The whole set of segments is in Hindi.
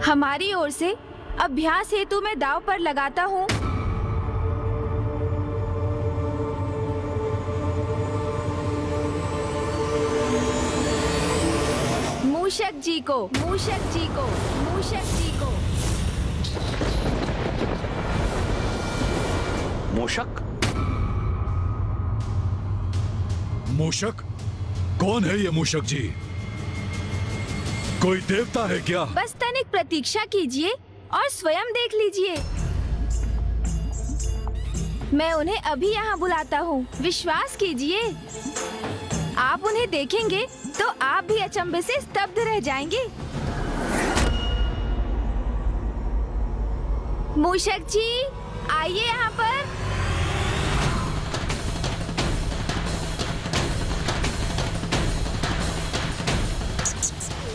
हमारी ओर से अभ्यास हेतु मैं दांव पर लगाता हूँ। मूषक जी को, मूषक जी को, मूषक जी को। मूषक? मूषक? कौन है ये मूषक जी? कोई देवता है क्या? बस तनिक प्रतीक्षा कीजिए और स्वयं देख लीजिए। मैं उन्हें अभी यहाँ बुलाता हूँ, विश्वास कीजिए। आप उन्हें देखेंगे तो आप भी अचंभे से स्तब्ध रह जाएंगे। मूषक जी, आइए यहाँ पर।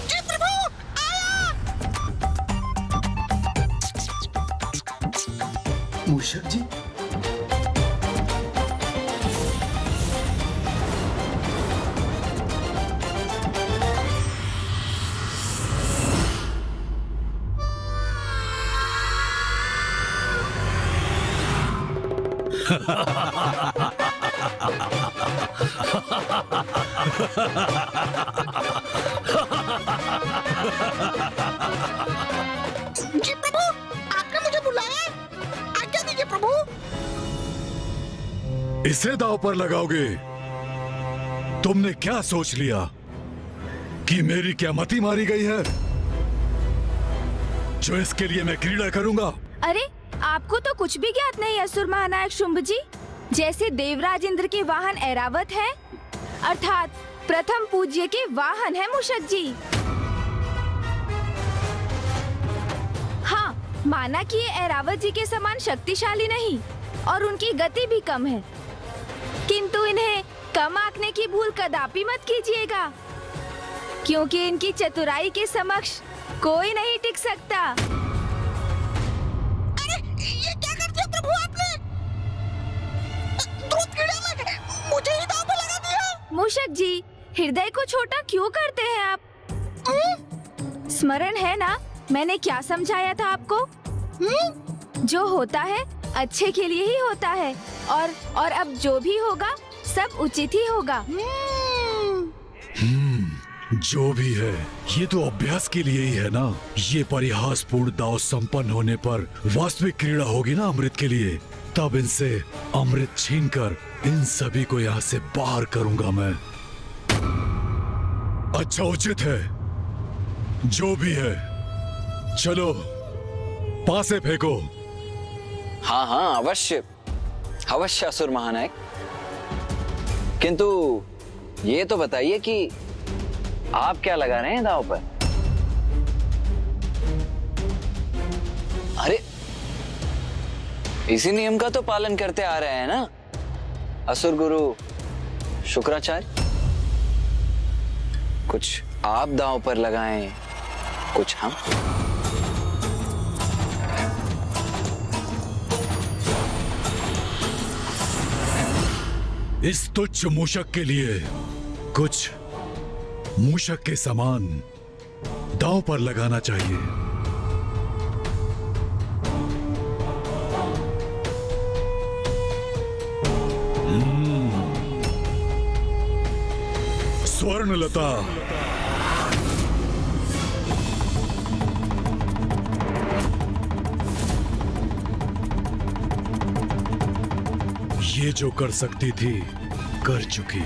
जी प्रभु, आया। मूषक जी, जी प्रभु, आपने मुझे बुलाया। आज्ञा दीजिए प्रभु। इसे दांव पर लगाओगे? तुमने क्या सोच लिया कि मेरी क्या मति मारी गई है जो इसके लिए मैं क्रीड़ा करूंगा? अरे, आपको तो कुछ भी ज्ञात नहीं असुर महानायक शुंभ जी। जैसे देवराज इंद्र के वाहन ऐरावत है, अर्थात प्रथम पूज्य के वाहन है मूषक जी। हाँ, माना कि ये ऐरावत जी के समान शक्तिशाली नहीं और उनकी गति भी कम है, किंतु इन्हें कम आंकने की भूल कदापि मत कीजिएगा, क्योंकि इनकी चतुराई के समक्ष कोई नहीं टिक सकता। अरे, ये क्या कर दिया प्रभु आपने? दूध कीड़ा में मुझे ही दांव पे लगा दिया। मूषक जी, हृदय को छोटा क्यों करते हैं आप? स्मरण है ना मैंने क्या समझाया था आपको? जो होता है अच्छे के लिए ही होता है, और अब जो भी होगा सब उचित ही होगा। जो भी है, ये तो अभ्यास के लिए ही है ना। ये परिहासपूर्ण दांव संपन्न होने पर वास्तविक क्रीड़ा होगी ना अमृत के लिए। तब इनसे अमृत छीनकर इन सभी को यहाँ से बाहर करूंगा मैं। अच्छा, उचित है, जो भी है। चलो, पासे फेंको। हाँ हाँ, अवश्य अवश्य असुर महानायक। किंतु ये तो बताइए कि आप क्या लगा रहे हैं दांव पर? अरे, इसी नियम का तो पालन करते आ रहे हैं ना असुर गुरु शुक्राचार्य। कुछ आप दांव पर लगाएं, कुछ हम। इस तुच्छ मूषक के लिए कुछ मूषक के समान दांव पर लगाना चाहिए। स्वर्णलता, ये जो कर सकती थी कर चुकी।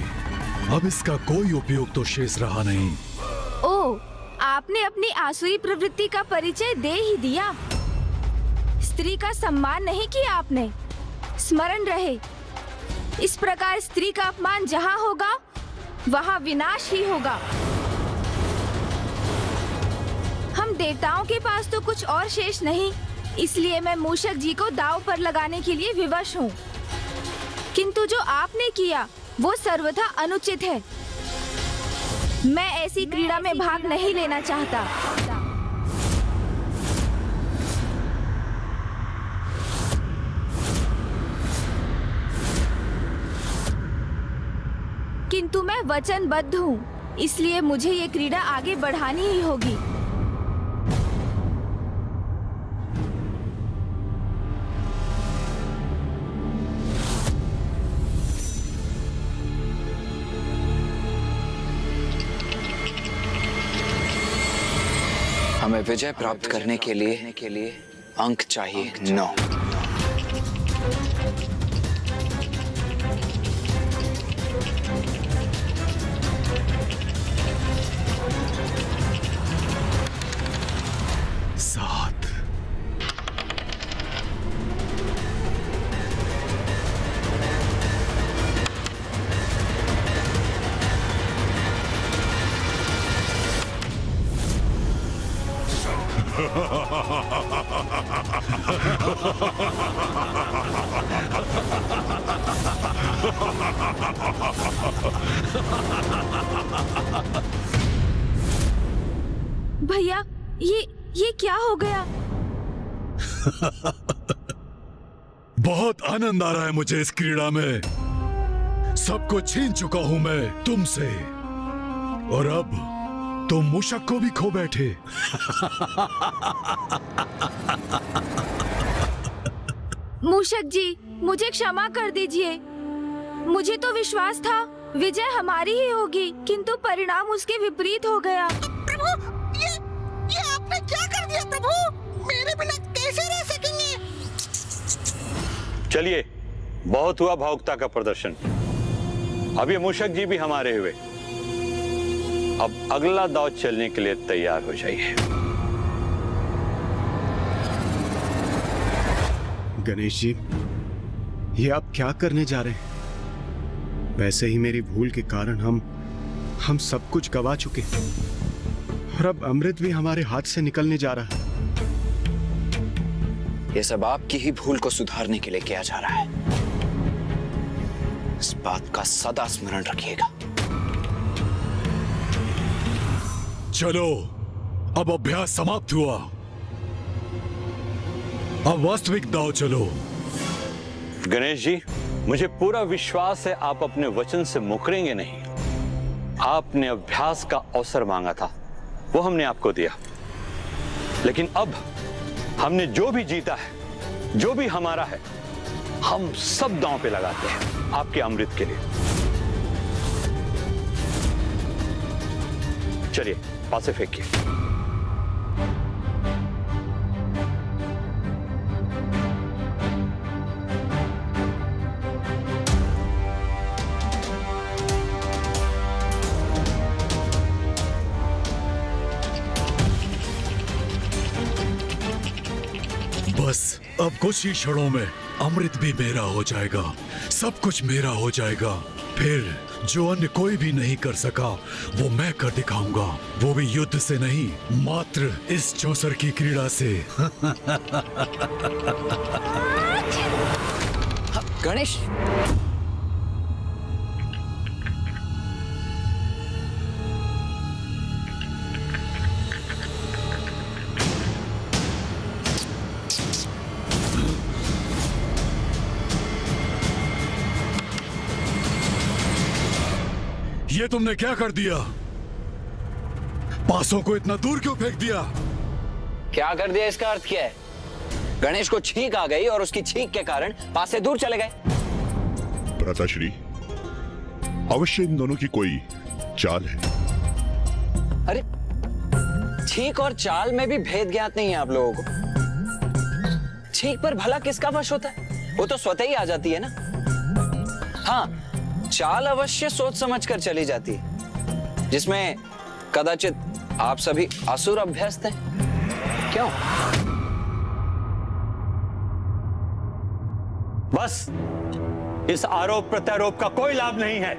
अब इसका कोई उपयोग तो शेष रहा नहीं। ओ, आपने अपनी आसुरी प्रवृत्ति का परिचय दे ही दिया। स्त्री का सम्मान नहीं किया आपने। स्मरण रहे, इस प्रकार स्त्री का अपमान जहाँ होगा वहाँ विनाश ही होगा। हम देवताओं के पास तो कुछ और शेष नहीं, इसलिए मैं मूषक जी को दांव पर लगाने के लिए विवश हूँ। किंतु जो आपने किया वो सर्वथा अनुचित है। मैं ऐसी क्रीड़ा में भाग नहीं लेना चाहता। किंतु मैं वचनबद्ध हूँ, इसलिए मुझे ये क्रीड़ा आगे बढ़ानी ही होगी। हमें विजय प्राप्त करने के लिए अंक चाहिए 9। भैया, ये क्या हो गया? बहुत आनंद आ रहा है मुझे इस क्रीड़ा में। सब कुछ छीन चुका हूं मैं तुमसे, और अब तुम मूषक को भी खो बैठे। मूषक जी, मुझे क्षमा कर दीजिए। मुझे तो विश्वास था विजय हमारी ही होगी, किंतु परिणाम उसके विपरीत हो गया। प्रभु, ये आपने क्या कर दिया प्रभु? मेरे बिना कैसे रह सकेंगे? चलिए, बहुत हुआ भावुकता का प्रदर्शन। अब ये मूषक जी भी हमारे हुए। अब अगला दांव चलने के लिए तैयार हो जाइए। गणेश जी, ये आप क्या करने जा रहे हैं? वैसे ही मेरी भूल के कारण हम सब कुछ गवा चुके हैं, और अब अमृत भी हमारे हाथ से निकलने जा रहा है। ये सब आपकी ही भूल को सुधारने के लिए किया जा रहा है। इस बात का सदा स्मरण रखिएगा। चलो, अब अभ्यास समाप्त हुआ। अब वास्तविक दांव चलो। गणेश जी, मुझे पूरा विश्वास है आप अपने वचन से मुकरेंगे नहीं। आपने अभ्यास का अवसर मांगा था, वो हमने आपको दिया। लेकिन अब हमने जो भी जीता है, जो भी हमारा है, हम सब दांव पे लगाते हैं आपके अमृत के लिए। चलिए, पासे फेंकिए। बस अब कुछ ही क्षणों में अमृत भी मेरा हो जाएगा, सब कुछ मेरा हो जाएगा। फिर जो अन्य कोई भी नहीं कर सका, वो मैं कर दिखाऊंगा। वो भी युद्ध से नहीं, मात्र इस चौसर की क्रीड़ा से। गणेश, ये तुमने क्या कर दिया? पासों को इतना दूर क्यों फेंक दिया? क्या कर दिया इसका अर्थ क्या है? गणेश को छींक आ गई और उसकी छींक के कारण पास से दूर चले गए। भ्राताश्री, अवश्य इन दोनों की कोई चाल है। अरे, छींक और चाल में भी भेद ज्ञात नहीं है आप लोगों को। छींक पर भला किसका वश होता है? वो तो स्वतः ही आ जाती है ना। हाँ, चाल अवश्य सोच समझ कर चली जाती है, जिसमें कदाचित आप सभी असुर अभ्यस्त हैं। क्यों? बस, इस आरोप प्रत्यारोप का कोई लाभ नहीं है।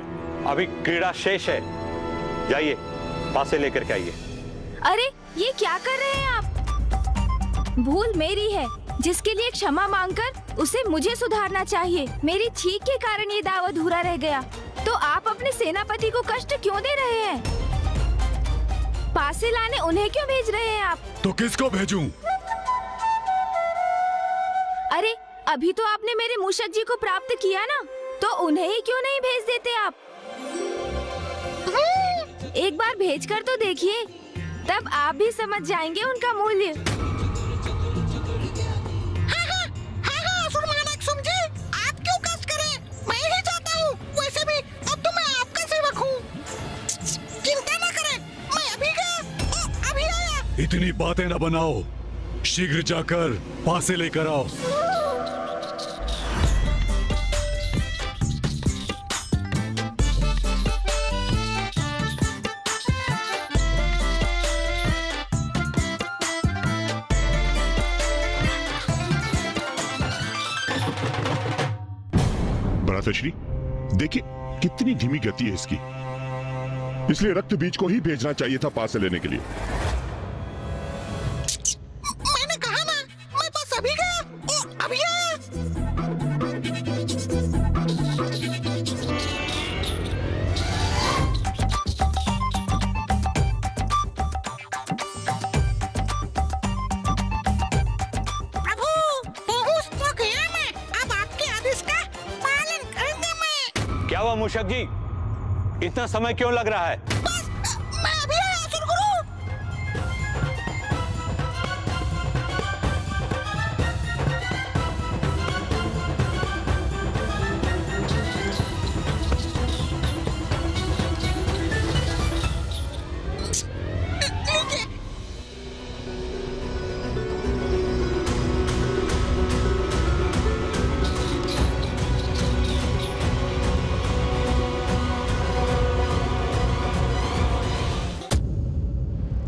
अभी क्रीड़ा शेष है। जाइए, पासे लेकर के आइए। अरे, ये क्या कर रहे हैं आप? भूल मेरी है, जिसके लिए क्षमा मांगकर उसे मुझे सुधारना चाहिए। मेरी छींक के कारण ये दाव अधूरा रह गया। तो आप अपने सेनापति को कष्ट क्यों दे रहे हैं? पासे लाने उन्हें क्यों भेज रहे हैं आप? तो किसको भेजूं? अरे, अभी तो आपने मेरे मूषक जी को प्राप्त किया ना, तो उन्हें ही क्यों नहीं भेज देते आप? एक बार भेजकर तो देखिए, तब आप भी समझ जाएंगे उनका मूल्य। हाँ, असुर महानायक समझे, आप क्यों कष्ट करें? मैं ही जाता हूँ। वैसे भी अब तो मैं आपका सेवक हूँ। चिंता न करें, मैं अभी गया, अभी आया। इतनी बातें न बनाओ, शीघ्र जाकर पासे लेकर आओ। भ्राताश्री, देखिए कितनी धीमी गति है इसकी, इसलिए रक्त बीज को ही भेजना चाहिए था पासे लेने के लिए। मैंने कहा ना, मैं बस अभी गया, ओ, अभी आया। प्रभु, पहुंच तो गया मैं, अब आपके आदेश का पालन करूंगा मैं। क्या हुआ मूषक जी, इतना समय क्यों लग रहा है? बस, मैं अभी आया असुर गुरु। लीजिए।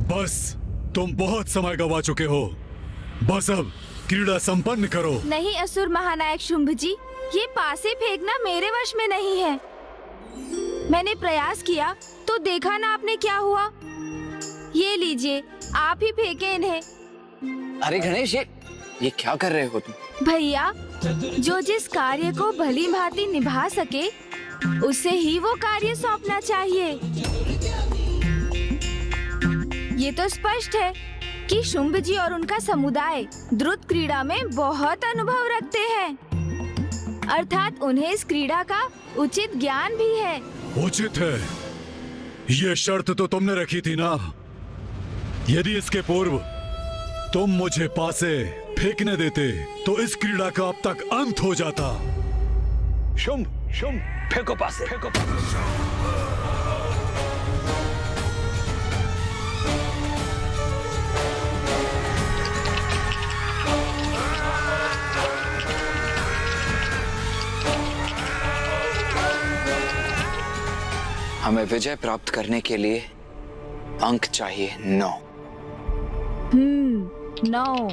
बस, तुम बहुत समय गवा चुके हो। बस अब क्रीड़ा संपन्न करो। नहीं असुर महानायक शुंभ जी, ये पासे फेंकना मेरे वश में नहीं है। मैंने प्रयास किया तो देखा ना आपने क्या हुआ। ये लीजिए, आप ही फेंके इन्हें। अरे गणेश, ये क्या कर रहे हो तुम? भैया, जो जिस कार्य को भली भांति निभा सके उसे ही वो कार्य सौंपना चाहिए। ये तो स्पष्ट है कि शुंभ जी और उनका समुदाय द्रुत क्रीड़ा में बहुत अनुभव रखते हैं, अर्थात उन्हें इस क्रीड़ा का उचित ज्ञान भी है। उचित है, ये शर्त तो तुमने रखी थी ना। यदि इसके पूर्व तुम मुझे पासे फेंकने देते तो इस क्रीड़ा का अब तक अंत हो जाता। शुंभ, शुंभ, फेंको पासे, फेंको पासे। हमें विजय प्राप्त करने के लिए अंक चाहिए 9। 9।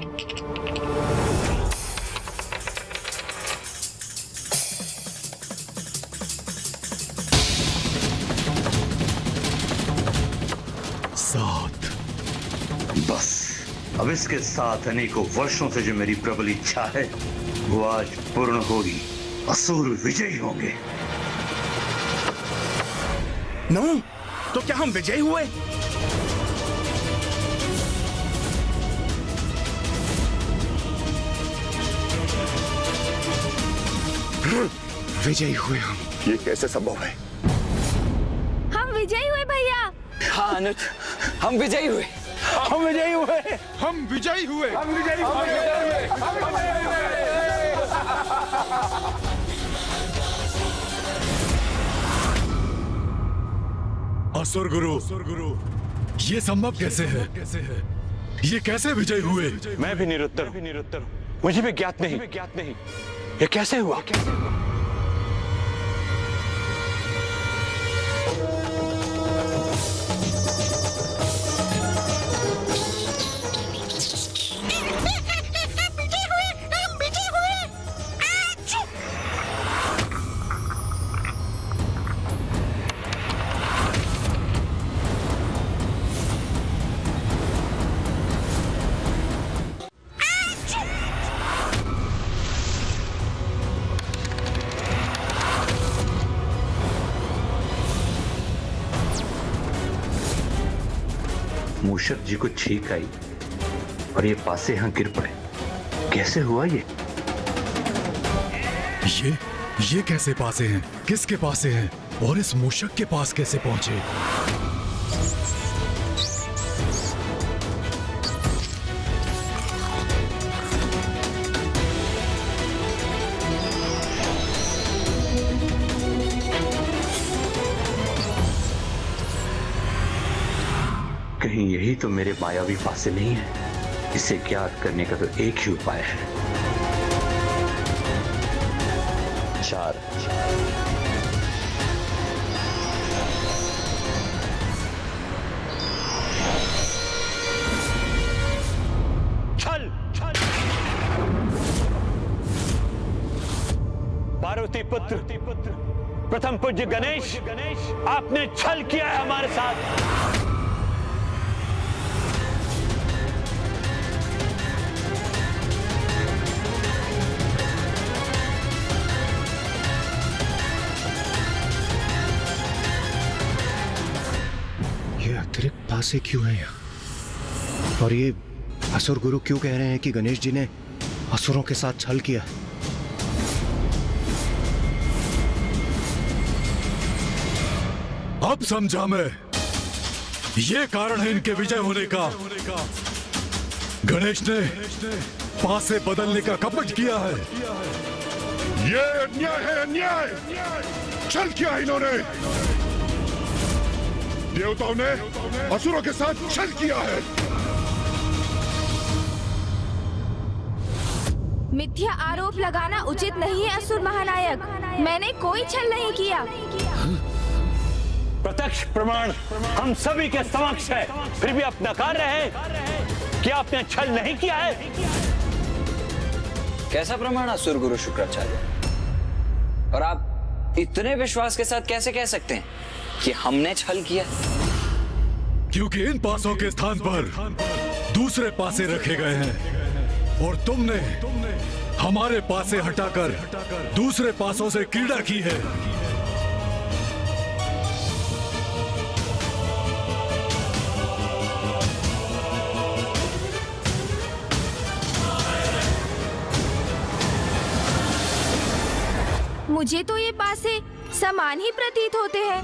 सात। बस अब इसके साथ अनेकों वर्षों से जो मेरी प्रबल इच्छा है वो आज पूर्ण होगी। असुर विजयी होंगे। 9? तो क्या हम विजयी हुए? विजयी हुए हम। ये कैसे संभव है? हम विजयी हुए भैया। हाँ अनुज, हम विजयी हुए। हम विजयी हुए। हम विजयी हुए। असुर गुरु, ये संभव कैसे है? ये कैसे विजयी हुए? मैं भी निरुत्तर हूं। मुझे भी ज्ञात नहीं। ये कैसे हुआ? मूषक जी को छींक आई और ये पासे यहां गिर पड़े। कैसे हुआ ये? ये कैसे पासे हैं? किसके पासे हैं? और इस मूषक के पास कैसे पहुंचे? कहीं यही तो मेरे मायावी पासे नहीं है? इसे ज्ञात करने का तो एक ही उपाय है। 4 छल छल पार्वती पुत्र प्रथम पूज्य गणेश, आपने छल किया है हमारे साथ। ये अतिरिक्त पासे क्यों है यहाँ? और ये असुर गुरु क्यों कह रहे हैं कि गणेश जी ने असुरों के साथ छल किया? अब समझा मैं, ये कारण है इनके विजय होने का। गणेश ने पासे बदलने का कपट किया है। ये अन्याय है, अन्याय। छल किया इन्होंने। देवताओं ने असुरों के साथ छल किया है। मिथ्या आरोप लगाना उचित नहीं है असुर महानायक। मैंने कोई छल नहीं किया। प्रत्यक्ष प्रमाण हम सभी के समक्ष है, फिर भी आप नकार रहे हैं कि आपने छल नहीं किया है। कैसा प्रमाण असुर गुरु शुक्राचार्य? और आप इतने विश्वास के साथ कैसे कह सकते हैं कि हमने छल किया? क्योंकि इन पासों के स्थान पर दूसरे पासे रखे गए हैं और तुमने हमारे पासे हटाकर दूसरे पासों से क्रीड़ा की है। मुझे तो ये पासे समान ही प्रतीत होते हैं।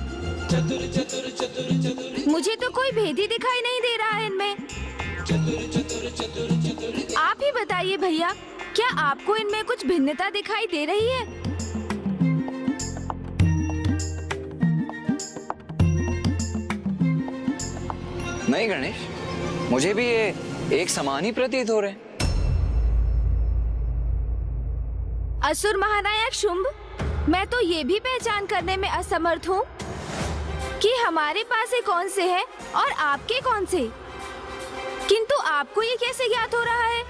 मुझे तो कोई भेद ही दिखाई नहीं दे रहा है इनमें। आप ही बताइए भैया, क्या आपको इनमें कुछ भिन्नता दिखाई दे रही है? नहीं गणेश, मुझे भी ये एक समान ही प्रतीत हो रहे हैं। असुर महानायक शुंभ, मैं तो ये भी पहचान करने में असमर्थ हूँ कि हमारे पासे कौन से हैं और आपके कौन से। किंतु आपको ये कैसे ज्ञात हो रहा है?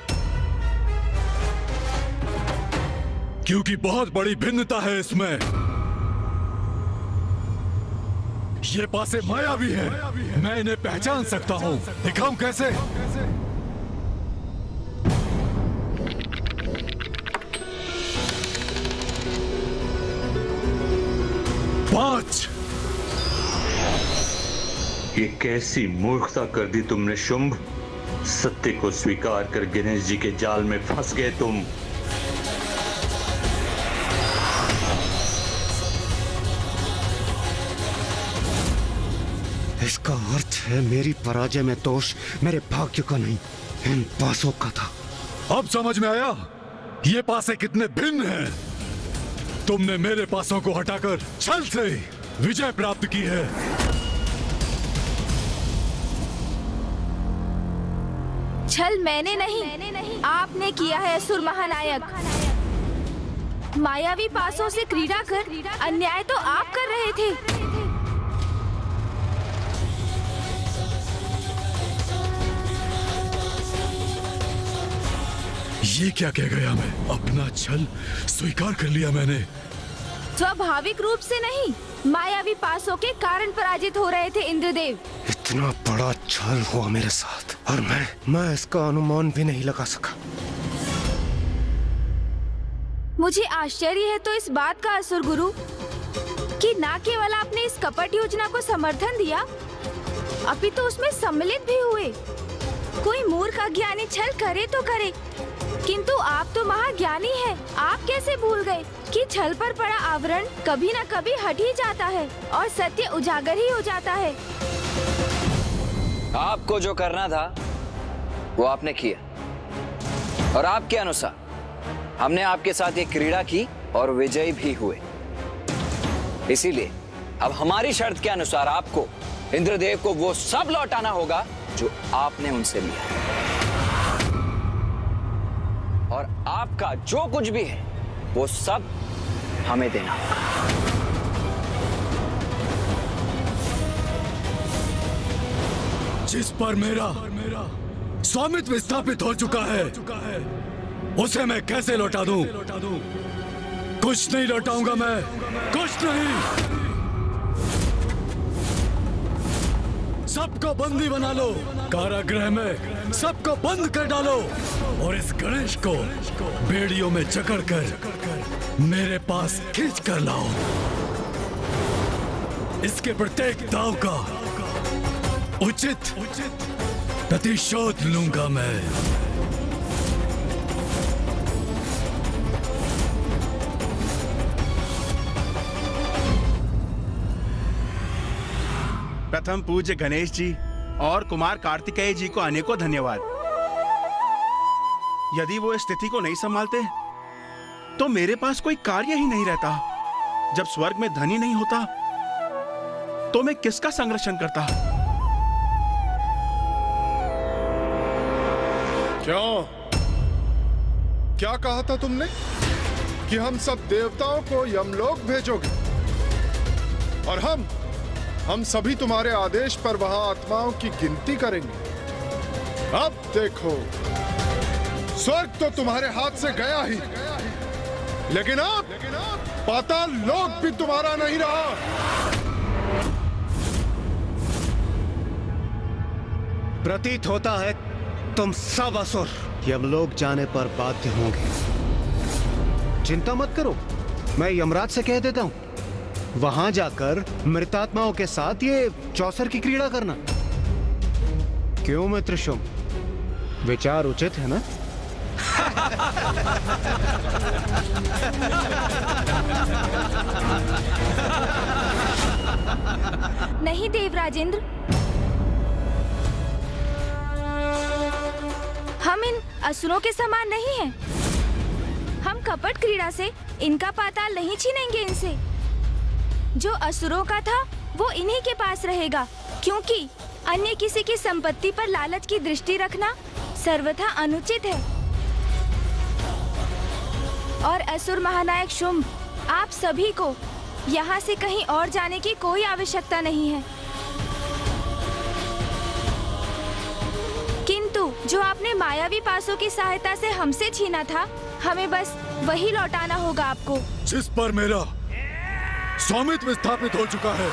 क्योंकि बहुत बड़ी भिन्नता है इसमें। ये पासे मायावी है, मैं इन्हें पहचान सकता हूँ। दिखाऊं कैसे? पांच। ये कैसी मूर्खता कर दी तुमने शुंभ। सत्य को स्वीकार कर गणेश जी के जाल में फंस गए तुम। इसका अर्थ है मेरी पराजय में दोष मेरे भाग्य का नहीं, इन पासों का था। अब समझ में आया ये पासे कितने भिन्न हैं। तुमने मेरे पासों को हटाकर छल से विजय प्राप्त की है। छल मैंने नहीं, आपने किया है असुर महानायक। मायावी पासों से क्रीड़ा कर अन्याय तो आप कर रहे थे। ये क्या कह गया मैं? अपना छल स्वीकार कर लिया मैंने। स्वाभाविक रूप से नहीं, मायावी पासों के कारण पराजित हो रहे थे इंद्रदेव। इतना बड़ा छल हुआ मेरे साथ और मैं इसका अनुमान भी नहीं लगा सका। मुझे आश्चर्य है तो इस बात का असुर गुरु कि न केवल आपने इस कपट योजना को समर्थन दिया, अपितु उसमें सम्मिलित भी हुए। कोई मूर्ख अज्ञानी छल करे तो करे, किंतु आप तो महाज्ञानी हैं। आप कैसे भूल गए कि छल पर पड़ा आवरण कभी न कभी हट ही जाता है और सत्य उजागर ही हो जाता है। आपको जो करना था वो आपने किया और आपके अनुसार हमने आपके साथ एक क्रीड़ा की और विजयी भी हुए। इसीलिए अब हमारी शर्त के अनुसार आपको इंद्रदेव को वो सब लौटाना होगा जो आपने उनसे लिया है। और आपका जो कुछ भी है वो सब हमें देना होगा। जिस पर मेरा स्वामित्व स्थापित हो चुका है उसे मैं कैसे लौटा दूं? कुछ नहीं लौटाऊंगा मैं, कुछ नहीं। सबको बंदी बना लो, कारागृह में सबको बंद कर डालो और इस गणेश को बेड़ियों में जकड़कर मेरे पास खींच कर लाओ। इसके प्रत्येक दाव का उचित प्रतिशोध लूंगा मैं। प्रथम पूज्य गणेश जी और कुमार कार्तिकेय जी को अनेकों धन्यवाद। यदि वो इस स्थिति को नहीं संभालते तो मेरे पास कोई कार्य ही नहीं रहता। जब स्वर्ग में धन ही नहीं होता तो मैं किसका संरक्षण करता? क्या कहा था तुमने कि हम सब देवताओं को यमलोक भेजोगे और हम सभी तुम्हारे आदेश पर वहां आत्माओं की गिनती करेंगे। अब देखो, स्वर्ग तो तुम्हारे हाथ से गया ही, लेकिन अब पाताल लोक भी तुम्हारा नहीं रहा। प्रतीत होता है तुम सब असुर यमलोक जाने पर बाध्य होंगे। चिंता मत करो, मैं यमराज से कह देता हूं, वहां जाकर मृतात्माओं के साथ ये चौसर की क्रीड़ा करना। क्यों मित्र शुंभ, विचार उचित है ना? नहीं देवराजेंद्र, हम इन असुरों के समान नहीं हैं। हम कपट क्रीड़ा से इनका पाताल नहीं छीनेंगे इनसे। जो असुरों का था वो इन्हीं के पास रहेगा, क्योंकि अन्य किसी की संपत्ति पर लालच की दृष्टि रखना सर्वथा अनुचित है। और असुर महानायक शुंभ, आप सभी को यहाँ से कहीं और जाने की कोई आवश्यकता नहीं है। किंतु जो आपने मायावी पासों की सहायता से हमसे छीना था, हमें बस वही लौटाना होगा आपको। जिस पर मेरा स्वामित्व स्थापित हो चुका है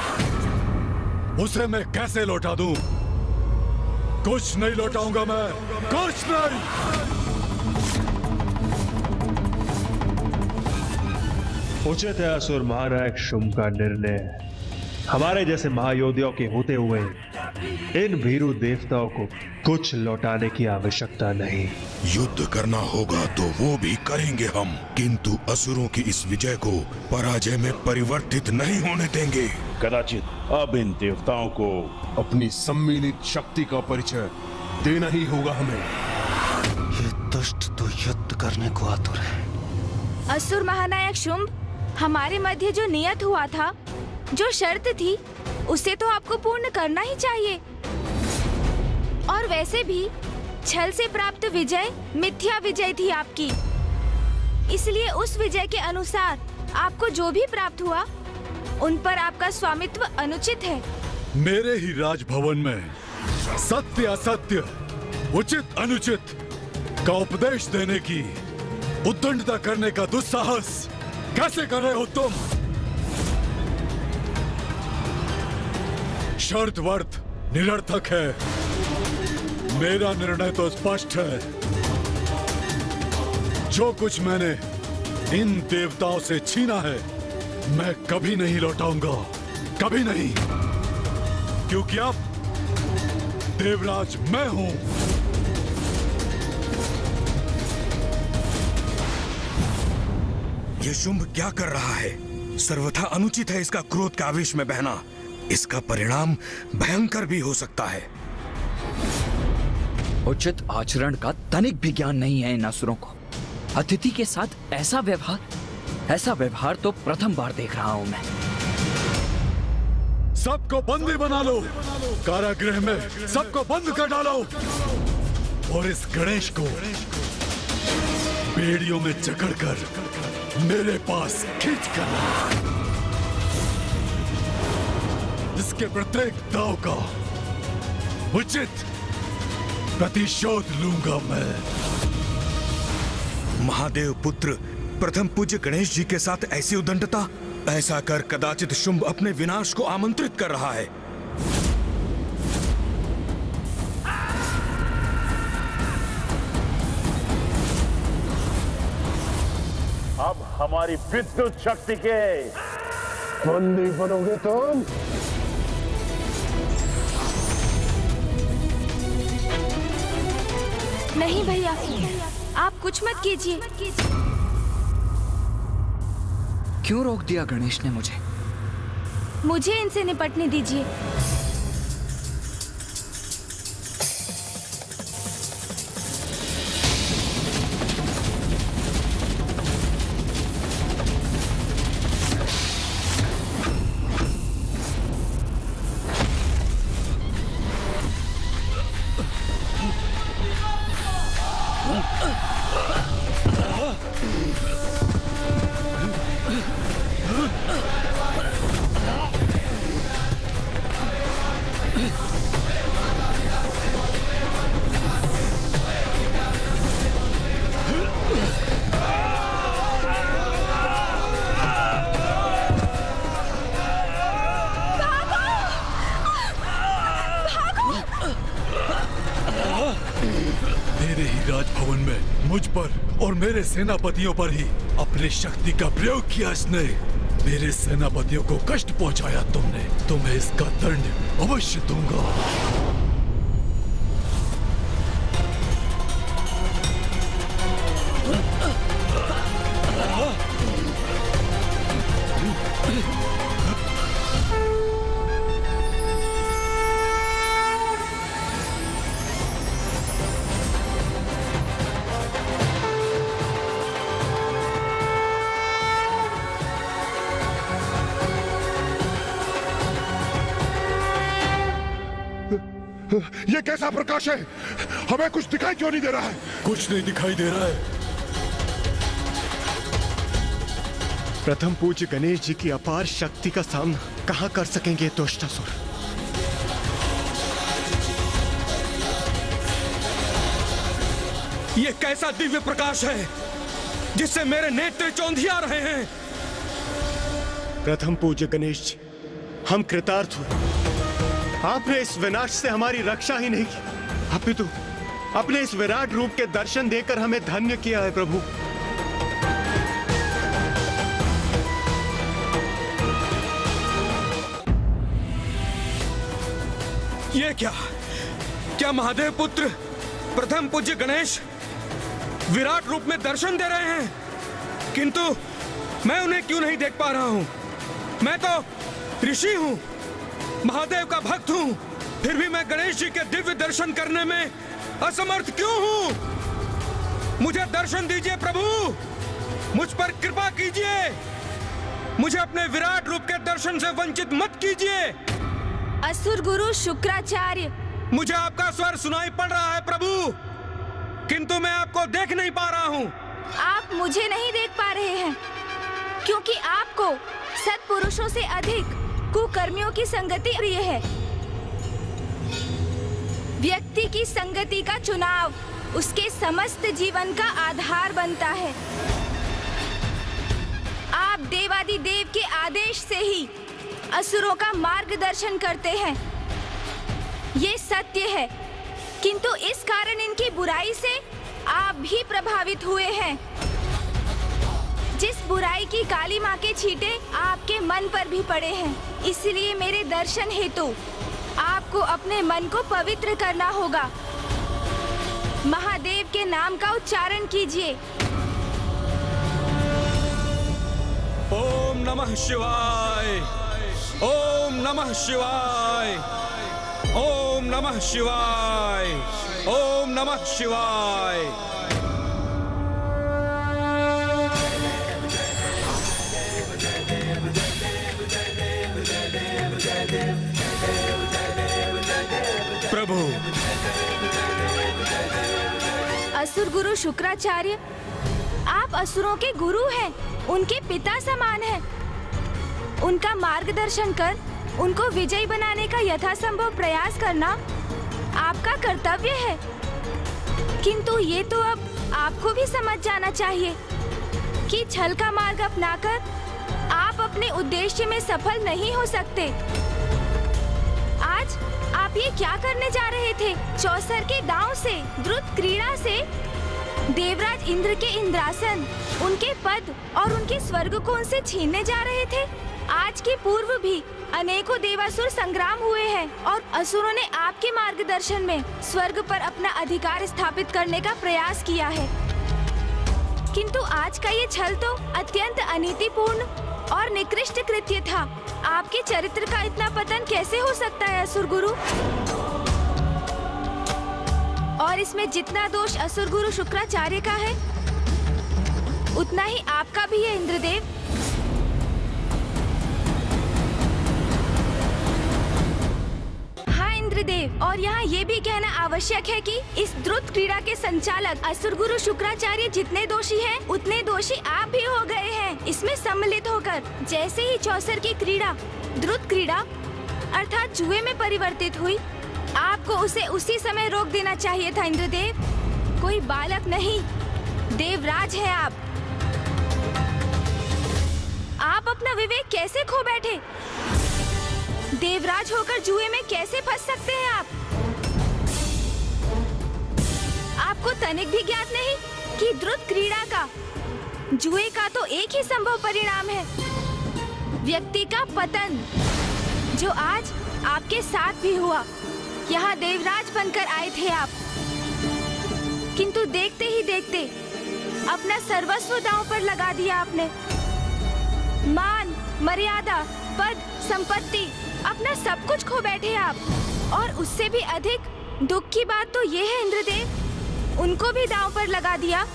उसे मैं कैसे लौटा दूं? कुछ नहीं लौटाऊंगा मैं, कुछ नहीं। उचित है असुर महानायक शुंभ का निर्णय। हमारे जैसे महायोद्धाओं के होते हुए इन भीरू देवताओं को कुछ लौटाने की आवश्यकता नहीं। युद्ध करना होगा तो वो भी करेंगे हम, किंतु असुरों की इस विजय को पराजय में परिवर्तित नहीं होने देंगे। कदाचित अब इन देवताओं को अपनी सम्मिलित शक्ति का परिचय देना ही होगा हमें। ये दुष्ट तो युद्ध करने को आतुर है। असुर महानायक शुंभ, हमारे मध्य जो नियत हुआ था, जो शर्त थी, उसे तो आपको पूर्ण करना ही चाहिए। और वैसे भी छल से प्राप्त विजय मिथ्या विजय थी आपकी। इसलिए उस विजय के अनुसार आपको जो भी प्राप्त हुआ, उन पर आपका स्वामित्व अनुचित है। मेरे ही राजभवन में सत्य असत्य, उचित अनुचित का उपदेश देने की उद्दंडता करने का दुस्साहस कैसे कर रहे हो तुम? शर्त वर्त निरर्थक है। मेरा निर्णय तो स्पष्ट है। जो कुछ मैंने इन देवताओं से छीना है, मैं कभी नहीं लौटाऊंगा, कभी नहीं, क्योंकि अब देवराज मैं हूं। ये शुंभ क्या कर रहा है? सर्वथा अनुचित है इसका क्रोध के आवेश में बहना। इसका परिणाम भयंकर भी हो सकता है। उचित आचरण का तनिक भी ज्ञान नहीं है इन असुरों को। अतिथि के साथ ऐसा व्यवहार तो प्रथम बार देख रहा हूं मैं। सबको बंदी बना लो, कारागृह में सबको बंद कर डालो और इस गणेश को बेड़ियों में जकड़कर मेरे पास खींच कर लाओ। इसके प्रत्येक दाव का उचित प्रतिशोध लूंगा मैं। महादेव पुत्र प्रथम पूज्य गणेश जी के साथ ऐसी उद्दंडता, ऐसा कर कदाचित शुंभ अपने विनाश को आमंत्रित कर रहा है। अब हमारी विद्युत शक्ति के बंदी बनोगे तुम। नहीं भैया, आप कुछ मत कीजिए। क्यों रोक दिया गणेश ने मुझे इनसे निपटने दीजिए। राजभवन में मुझ पर और मेरे सेनापतियों पर ही अपनी शक्ति का प्रयोग किया इसने। मेरे सेनापतियों को कष्ट पहुंचाया तुमने, तुम्हें इसका दंड अवश्य दूंगा। ये कैसा प्रकाश है? हमें कुछ दिखाई क्यों नहीं दे रहा है? कुछ नहीं दिखाई दे रहा है। प्रथम पूज्य गणेश जी की अपार शक्ति का सामना कहां कर सकेंगे दुष्टासुर? ये कैसा दिव्य प्रकाश है जिससे मेरे नेत्र चौंधिया रहे हैं? प्रथम पूज्य गणेश जी, हम कृतार्थ हुए। आपने इस विनाश से हमारी रक्षा ही नहीं की, अपितु अपने इस विराट रूप के दर्शन देकर हमें धन्य किया है प्रभु। ये क्या महादेव पुत्र प्रथम पूज्य गणेश विराट रूप में दर्शन दे रहे हैं, किंतु मैं उन्हें क्यों नहीं देख पा रहा हूं? मैं तो ऋषि हूं, महादेव का भक्त हूं, फिर भी मैं गणेश जी के दिव्य दर्शन करने में असमर्थ क्यों हूं? मुझे दर्शन दीजिए प्रभु, मुझ पर कृपा कीजिए, मुझे अपने विराट रूप के दर्शन से वंचित मत कीजिए। असुर गुरु शुक्राचार्य, मुझे आपका स्वर सुनाई पड़ रहा है प्रभु, किंतु मैं आपको देख नहीं पा रहा हूं। आप मुझे नहीं देख पा रहे हैं क्योंकि आपको सत्पुरुषों से अधिक कुकर्मियों की संगति प्रिय है। व्यक्ति की संगति का चुनाव उसके समस्त जीवन का आधार बनता है। आप देवादिदेव के आदेश से ही असुरों का मार्गदर्शन करते हैं, ये सत्य है, किंतु इस कारण इनकी बुराई से आप भी प्रभावित हुए हैं। जिस बुराई की काली माँ के छींटे आपके मन पर भी पड़े हैं, इसलिए मेरे दर्शन हेतु आपको अपने मन को पवित्र करना होगा। महादेव के नाम का उच्चारण कीजिए। ओम नमः शिवाय, ओम नमः शिवाय, ओम नमः शिवाय, ओम नमः शिवाय। जय देव प्रभु। असुर गुरु शुक्राचार्य, आप असुरों के गुरु हैं, उनके पिता समान हैं। उनका मार्गदर्शन कर उनको विजयी बनाने का यथासंभव प्रयास करना आपका कर्तव्य है। किंतु ये तो अब आपको भी समझ जाना चाहिए कि छल का मार्ग अपनाकर आप अपने उद्देश्य में सफल नहीं हो सकते। आज आप ये क्या करने जा रहे थे? चौसर के दांव से, द्रुत क्रीड़ा से देवराज इंद्र के इंद्रासन, उनके पद और उनके स्वर्ग को उनसे छीनने जा रहे थे। आज के पूर्व भी अनेकों देवासुर संग्राम हुए हैं और असुरों ने आपके मार्गदर्शन में स्वर्ग पर अपना अधिकार स्थापित करने का प्रयास किया है। किंतु आज का ये छल तो अत्यंत अनीतिपूर्ण और निकृष्ट कृत्य था। आपके चरित्र का इतना पतन कैसे हो सकता है असुर गुरु? और इसमें जितना दोष असुर गुरु शुक्राचार्य का है, उतना ही आपका भी है इंद्रदेव। इंद्रदेव, और यहाँ ये भी कहना आवश्यक है कि इस द्रुत क्रीड़ा के संचालक असुर गुरु शुक्राचार्य जितने दोषी हैं, उतने दोषी आप भी हो गए हैं इसमें सम्मिलित होकर। जैसे ही चौसर की क्रीड़ा द्रुत क्रीड़ा अर्थात जुए में परिवर्तित हुई, आपको उसे उसी समय रोक देना चाहिए था इंद्रदेव। कोई बालक नहीं, देवराज है आप। आप अपना विवेक कैसे खो बैठे? देवराज होकर जुए में कैसे फंस सकते हैं आप? आपको तनिक भी ज्ञात नहीं कि द्रुत क्रीड़ा का, जुए का तो एक ही संभव परिणाम है, व्यक्ति का पतन, जो आज आपके साथ भी हुआ। यहाँ देवराज बनकर आए थे आप, किंतु देखते ही देखते अपना सर्वस्व दांव पर लगा दिया आपने। मान, मर्यादा, पद, संपत्ति, अपना सब कुछ खो बैठे आप। और उससे भी अधिक दुख की बात तो ये है इंद्रदेव, उनको भी दांव पर लगा दिया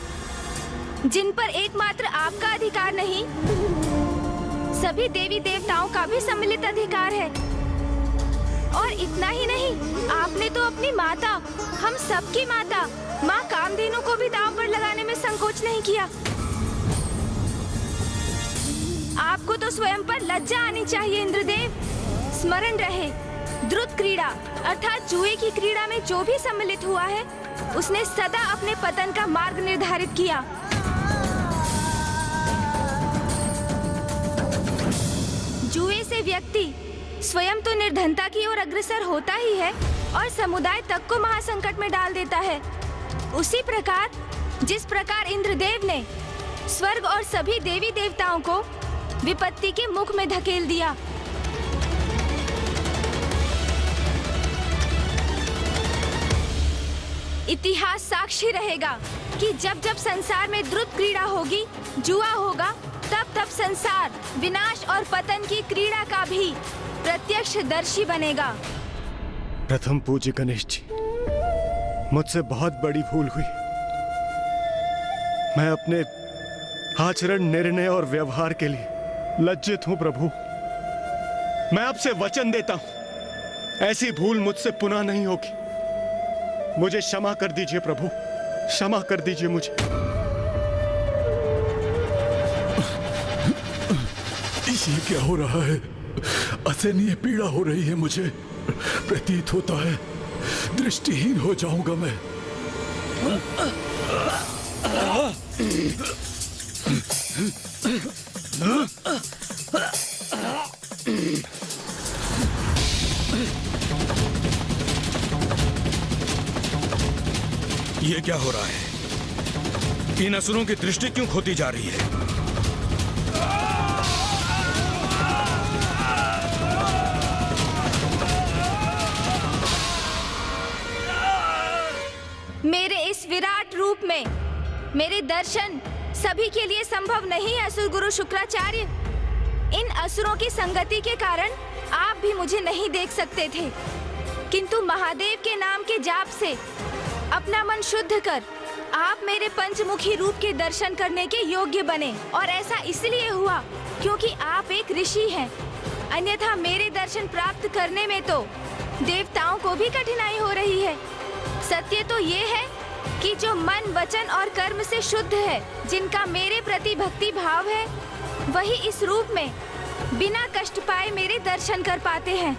जिन पर एकमात्र आपका अधिकार नहीं, सभी देवी देवताओं का भी सम्मिलित अधिकार है। और इतना ही नहीं, आपने तो अपनी माता, हम सबकी माता माँ कामधेनु को भी दांव पर लगाने में संकोच नहीं किया। आपको तो स्वयं पर लज्जा आनी चाहिए इंद्रदेव। स्मरण रहे, द्रुत क्रीड़ा अर्थात जुए की क्रीड़ा में जो भी सम्मिलित हुआ है, उसने सदा अपने पतन का मार्ग निर्धारित किया। जुए से व्यक्ति स्वयं तो निर्धनता की ओर अग्रसर होता ही है और समुदाय तक को महासंकट में डाल देता है। उसी प्रकार जिस प्रकार इंद्रदेव ने स्वर्ग और सभी देवी देवताओं को विपत्ति के मुख में धकेल दिया। इतिहास साक्षी रहेगा कि जब जब संसार में द्रुत क्रीड़ा होगी, जुआ होगा, तब तब संसार विनाश और पतन की क्रीड़ा का भी प्रत्यक्षदर्शी बनेगा। प्रथम पूज्य गणेश जी, मुझसे बहुत बड़ी भूल हुई। मैं अपने आचरण, निर्णय और व्यवहार के लिए लज्जित हूं प्रभु। मैं आपसे वचन देता हूं, ऐसी भूल मुझसे पुनः नहीं होगी। मुझे क्षमा कर दीजिए प्रभु, क्षमा कर दीजिए मुझे। ये क्या हो रहा है? असहनीय पीड़ा हो रही है मुझे। प्रतीत होता है दृष्टिहीन हो जाऊंगा मैं। ये क्या हो रहा है? इन असुरों की दृष्टि क्यों खोती जा रही है? मेरे इस विराट रूप में मेरे दर्शन सभी के लिए संभव नहीं है असुर गुरु शुक्राचार्य। इन असुरों की संगति के कारण आप भी मुझे नहीं देख सकते थे, किंतु महादेव के नाम के जाप से अपना मन शुद्ध कर आप मेरे पंचमुखी रूप के दर्शन करने के योग्य बने। और ऐसा इसलिए हुआ क्योंकि आप एक ऋषि हैं, अन्यथा मेरे दर्शन प्राप्त करने में तो देवताओं को भी कठिनाई हो रही है। सत्य तो ये है कि जो मन, वचन और कर्म से शुद्ध है, जिनका मेरे प्रति भक्ति भाव है, वही इस रूप में बिना कष्ट पाए मेरे दर्शन कर पाते हैं।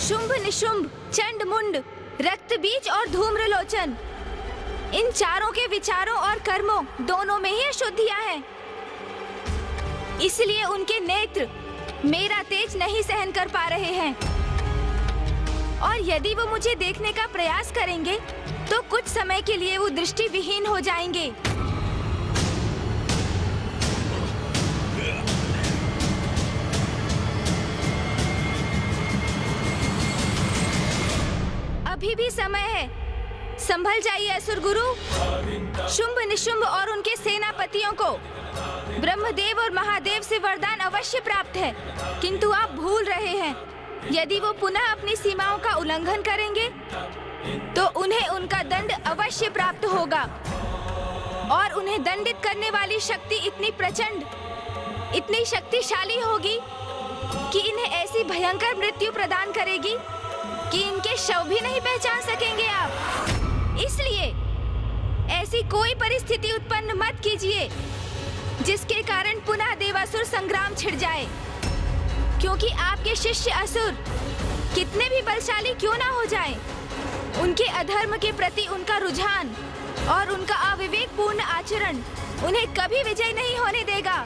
शुंभ निशुंभ, चंड मुंड, रक्त बीज और धूम्रलोचन, इन चारों के विचारों और कर्मों दोनों में ही अशुद्धियां हैं। इसलिए उनके नेत्र मेरा तेज नहीं सहन कर पा रहे हैं, और यदि वो मुझे देखने का प्रयास करेंगे तो कुछ समय के लिए वो दृष्टि विहीन हो जाएंगे। अभी भी समय है, संभल जाइए असुर गुरु। शुंभ निशुंभ और उनके सेनापतियों को ब्रह्मदेव और महादेव से वरदान अवश्य प्राप्त है, किंतु आप भूल रहे हैं। यदि वो पुनः अपनी सीमाओं का उल्लंघन करेंगे तो उन्हें उनका दंड अवश्य प्राप्त होगा, और उन्हें दंडित करने वाली शक्ति इतनी प्रचंड, इतनी शक्तिशाली होगी कि इन्हें ऐसी भयंकर मृत्यु प्रदान करेगी कि इनके शव भी नहीं पहचान सकेंगे आप। इसलिए ऐसी कोई परिस्थिति उत्पन्न मत कीजिए जिसके कारण पुनः देवासुर संग्राम छिड़ जाए, क्योंकि आपके शिष्य असुर कितने भी बलशाली क्यों ना हो जाएं, उनके अधर्म के प्रति उनका रुझान और उनका अविवेकपूर्ण आचरण उन्हें कभी विजय नहीं होने देगा।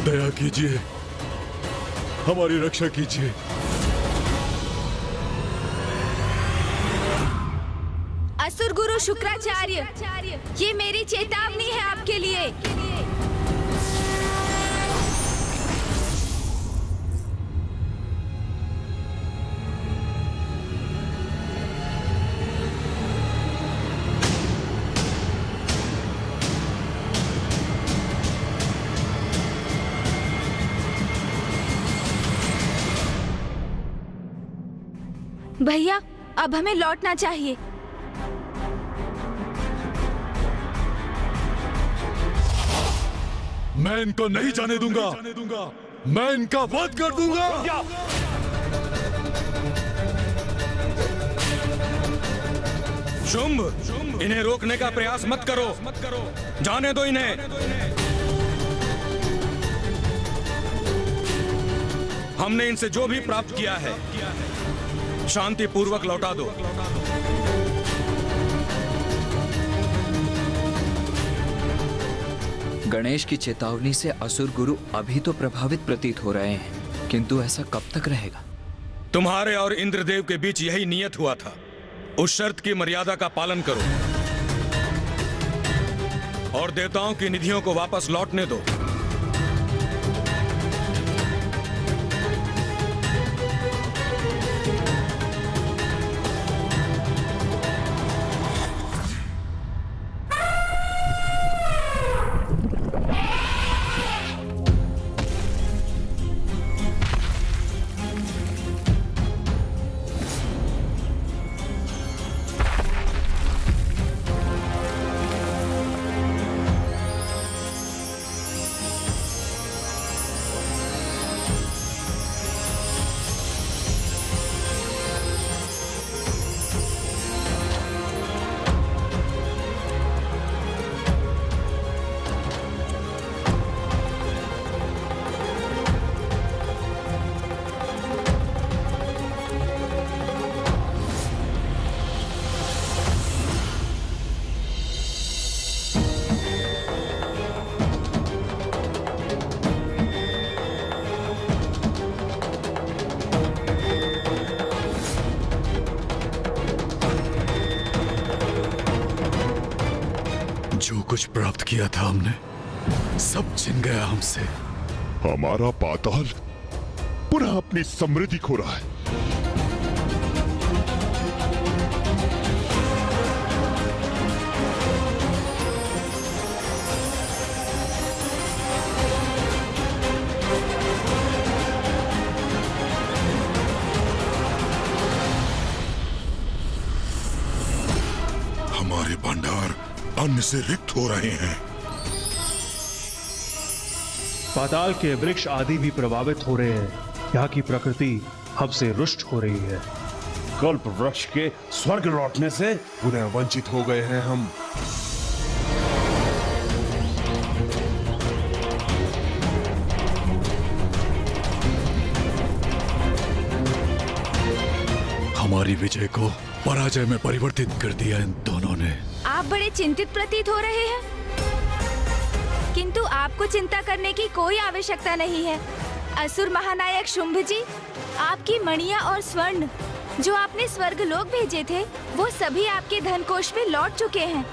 दया कीजिए, हमारी रक्षा कीजिए। असुर गुरु शुक्राचार्य, ये मेरी चेतावनी है आपके लिए। भैया, अब हमें लौटना चाहिए। मैं इनको नहीं जाने दूंगा, मैं इनका वध कर दूंगा। शुंभ, इन्हें रोकने का प्रयास मत करो, जाने दो इन्हें। हमने इनसे जो भी प्राप्त किया है शांति पूर्वक लौटा दो। गणेश की चेतावनी से असुर गुरु अभी तो प्रभावित प्रतीत हो रहे हैं, किंतु ऐसा कब तक रहेगा? तुम्हारे और इंद्रदेव के बीच यही नियत हुआ था। उस शर्त की मर्यादा का पालन करो और देवताओं की निधियों को वापस लौटने दो। जो कुछ प्राप्त किया था हमने, सब छिन गया हमसे। हमारा पाताल पुनः अपनी समृद्धि खो रहा है। अन्न से रिक्त हो रहे हैं। पाताल के वृक्ष आदि भी प्रभावित हो रहे हैं। यहाँ की प्रकृति हमसे रुष्ट हो रही है। कल्प वृक्ष के स्वर्ग लौटने से पुनः वंचित हो गए हैं हम। हमारी विजय को पराजय में परिवर्तित कर दिया इन दोनों ने। आप बड़े चिंतित प्रतीत हो रहे हैं, किंतु आपको चिंता करने की कोई आवश्यकता नहीं है। असुर महानायक शुंभ जी, आपकी मणियां और स्वर्ण जो आपने स्वर्ग लोक भेजे थे, वो सभी आपके धन कोष में लौट चुके हैं,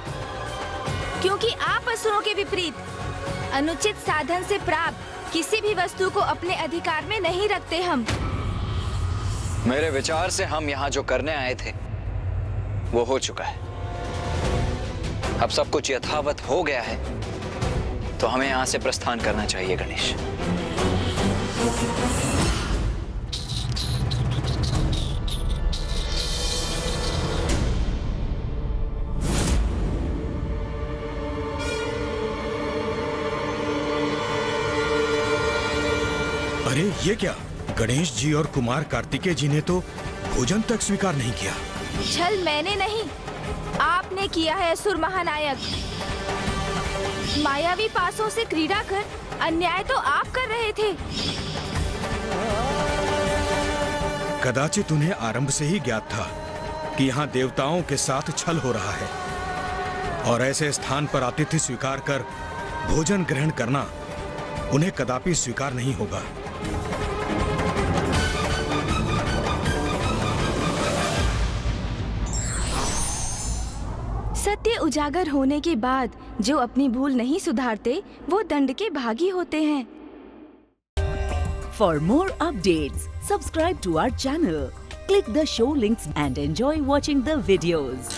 क्योंकि आप असुरों के विपरीत अनुचित साधन से प्राप्त किसी भी वस्तु को अपने अधिकार में नहीं रखते। हम मेरे विचार से हम यहाँ जो करने आए थे वो हो चुका है। अब सब कुछ यथावत हो गया है, तो हमें यहाँ से प्रस्थान करना चाहिए गणेश। अरे ये क्या? गणेश जी और कुमार कार्तिकेय जी ने तो भोजन तक स्वीकार नहीं किया। छल मैंने नहीं, आपने किया है असुर महानायक। मायावी पासों से क्रीड़ा कर अन्याय तो आप कर रहे थे। कदाचित उन्हें आरंभ से ही ज्ञात था कि यहाँ देवताओं के साथ छल हो रहा है, और ऐसे स्थान पर आतिथ्य स्वीकार कर भोजन ग्रहण करना उन्हें कदापि स्वीकार नहीं होगा। सत्य उजागर होने के बाद जो अपनी भूल नहीं सुधारते, वो दंड के भागी होते हैं। For more updates, subscribe to our channel, click the show links and enjoy watching the videos.